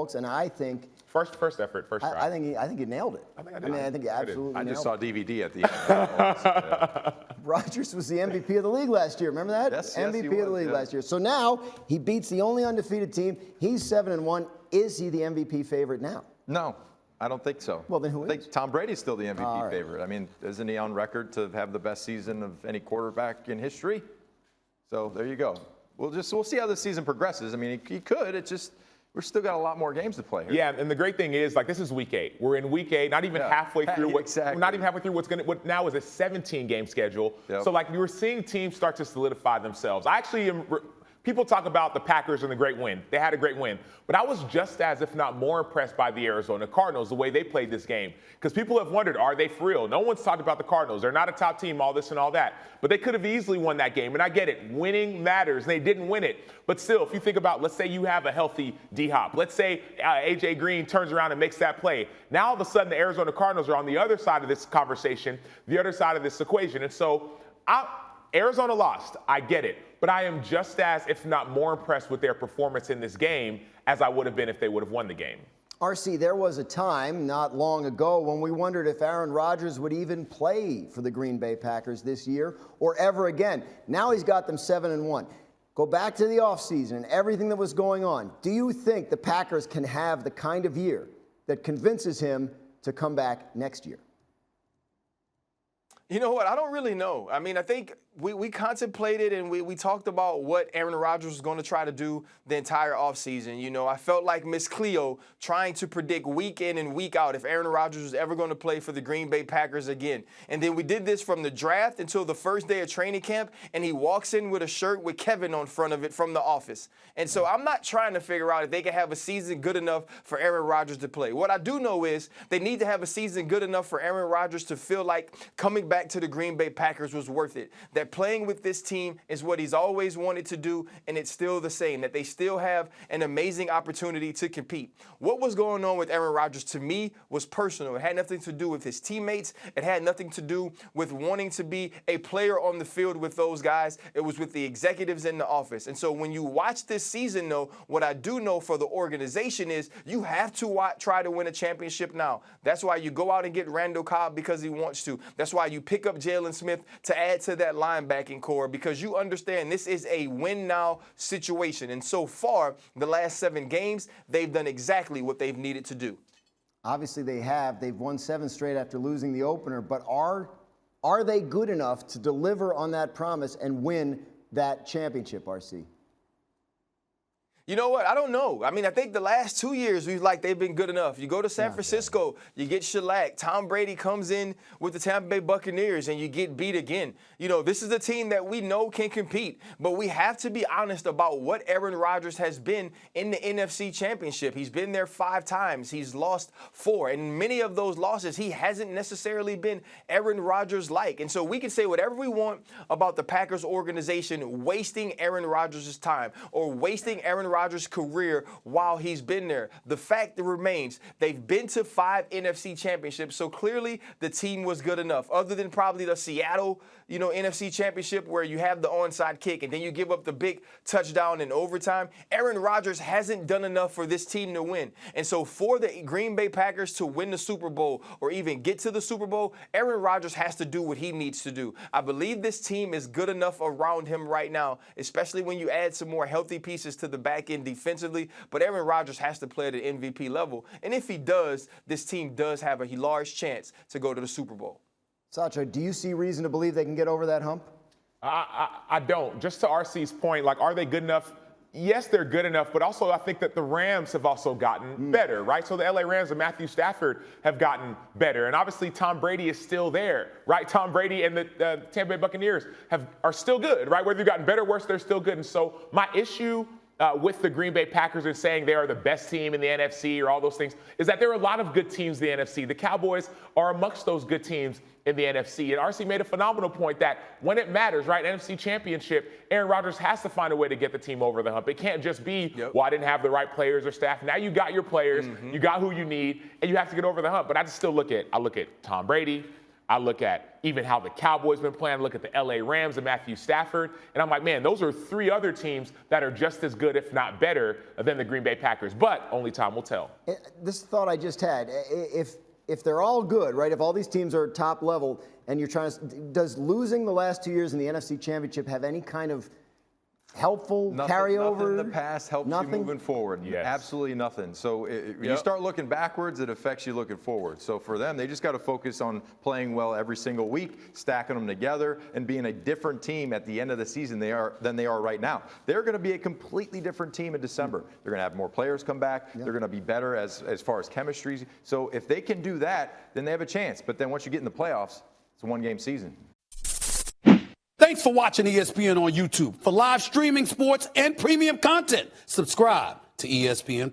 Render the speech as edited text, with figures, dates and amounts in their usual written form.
folks, and I think First effort, first try. I think he nailed it. I think he absolutely nailed it. I just saw DVD at the end. Rodgers was the MVP of the league last year. Remember that? Yes, MVP he of the was, league yeah. last year. So now he beats the only undefeated team. He's 7-1. Is he the MVP favorite now? No, I don't think so. Well, then who I think is? Tom Brady's still the MVP All right. favorite. I mean, isn't he on record to have the best season of any quarterback in history? So there you go. We'll see how this season progresses. I mean, he could. It's just we're still got a lot more games to play here. Yeah, and the great thing is, like, this is week 8. We're in week 8, not even halfway through. Exactly. We're not even halfway through what now is a 17-game schedule. Yep. So, like, you were seeing teams start to solidify themselves. I actually am. People talk about the Packers and the great win. They had a great win. But I was just as, if not more, impressed by the Arizona Cardinals, the way they played this game. Because people have wondered, are they for real? No one's talked about the Cardinals. They're not a top team, all this and all that. But they could have easily won that game. And I get it. Winning matters. They didn't win it. But still, if you think about, let's say you have a healthy D-Hop. Let's say A.J. Green turns around and makes that play. Now, all of a sudden, the Arizona Cardinals are on the other side of this conversation, the other side of this equation. And so Arizona lost. I get it. But I am just as, if not more, impressed with their performance in this game as I would have been if they would have won the game. RC, there was a time not long ago when we wondered if Aaron Rodgers would even play for the Green Bay Packers this year or ever again. Now he's got them 7-1. Go back to the offseason and everything that was going on. Do you think the Packers can have the kind of year that convinces him to come back next year? You know what? I don't really know. I mean, I think we contemplated and we talked about what Aaron Rodgers was going to try to do the entire offseason. You know, I felt like Miss Cleo trying to predict week in and week out if Aaron Rodgers was ever going to play for the Green Bay Packers again. And then we did this from the draft until the first day of training camp, and he walks in with a shirt with Kevin on front of it from The Office. And so I'm not trying to figure out if they can have a season good enough for Aaron Rodgers to play. What I do know is they need to have a season good enough for Aaron Rodgers to feel like coming back to the Green Bay Packers was worth it. That playing with this team is what he's always wanted to do, and it's still the same, that they still have an amazing opportunity to compete. What was going on with Aaron Rodgers, to me, was personal. It had nothing to do with his teammates. It had nothing to do with wanting to be a player on the field with those guys. It was with the executives in the office. And so when you watch this season, though, what I do know for the organization is you have to try to win a championship now. That's why you go out and get Randall Cobb because he wants to. That's why you pick up Jalen Smith to add to that linebacking core, because you understand this is a win-now situation. And so far, the last 7 games, they've done exactly what they've needed to do. Obviously they have. They've won 7 straight after losing the opener. But are they good enough to deliver on that promise and win that championship, RC? You know what? I don't know. I mean, I think the last 2 years, they've been good enough. You go to San Francisco, you get shellacked. Tom Brady comes in with the Tampa Bay Buccaneers, and you get beat again. You know, this is a team that we know can compete, but we have to be honest about what Aaron Rodgers has been in the NFC Championship. He's been there 5 times. He's lost 4, and many of those losses, he hasn't necessarily been Aaron Rodgers-like. And so we can say whatever we want about the Packers organization wasting Aaron Rodgers' time or wasting Aaron Rodgers' career while he's been there. The fact remains, they've been to 5 NFC championships, so clearly the team was good enough. Other than probably the Seattle, NFC championship where you have the onside kick and then you give up the big touchdown in overtime, Aaron Rodgers hasn't done enough for this team to win. And so for the Green Bay Packers to win the Super Bowl or even get to the Super Bowl, Aaron Rodgers has to do what he needs to do. I believe this team is good enough around him right now, especially when you add some more healthy pieces to the back end defensively, but Aaron Rodgers has to play at an MVP level. And if he does, this team does have a large chance to go to the Super Bowl. Sacha, do you see reason to believe they can get over that hump? I don't. Just to RC's point, are they good enough? Yes, they're good enough, but also I think that the Rams have also gotten better, right? So the LA Rams and Matthew Stafford have gotten better. And obviously Tom Brady is still there, right? Tom Brady and the Tampa Bay Buccaneers are still good, right? Whether they've gotten better or worse, they're still good. And so my issue with the Green Bay Packers and saying they are the best team in the NFC or all those things is that there are a lot of good teams in the NFC. The Cowboys are amongst those good teams in the NFC. And RC made a phenomenal point that when it matters, right, NFC Championship, Aaron Rodgers has to find a way to get the team over the hump. It can't just be, well, I didn't have the right players or staff. Now you got your players, you got who you need, and you have to get over the hump. But I look at Tom Brady, I look at even how the Cowboys been playing. I look at the LA Rams and Matthew Stafford. And I'm like, man, those are 3 other teams that are just as good, if not better, than the Green Bay Packers. But only time will tell. This thought I just had, if they're all good, right, if all these teams are top level and you're trying to, does losing the last 2 years in the NFC Championship have any kind of helpful carryover? Nothing in the past helps you moving forward. Yes. Absolutely nothing. So when you start looking backwards, it affects you looking forward. So for them, they just got to focus on playing well every single week, stacking them together, and being a different team at the end of the season than they are right now. They're going to be a completely different team in December. They're going to have more players come back. They're going to be better as far as chemistry. So if they can do that, then they have a chance. But then once you get in the playoffs, it's a one-game season. Thanks for watching ESPN on YouTube. For live streaming, sports, and premium content, subscribe to ESPN+.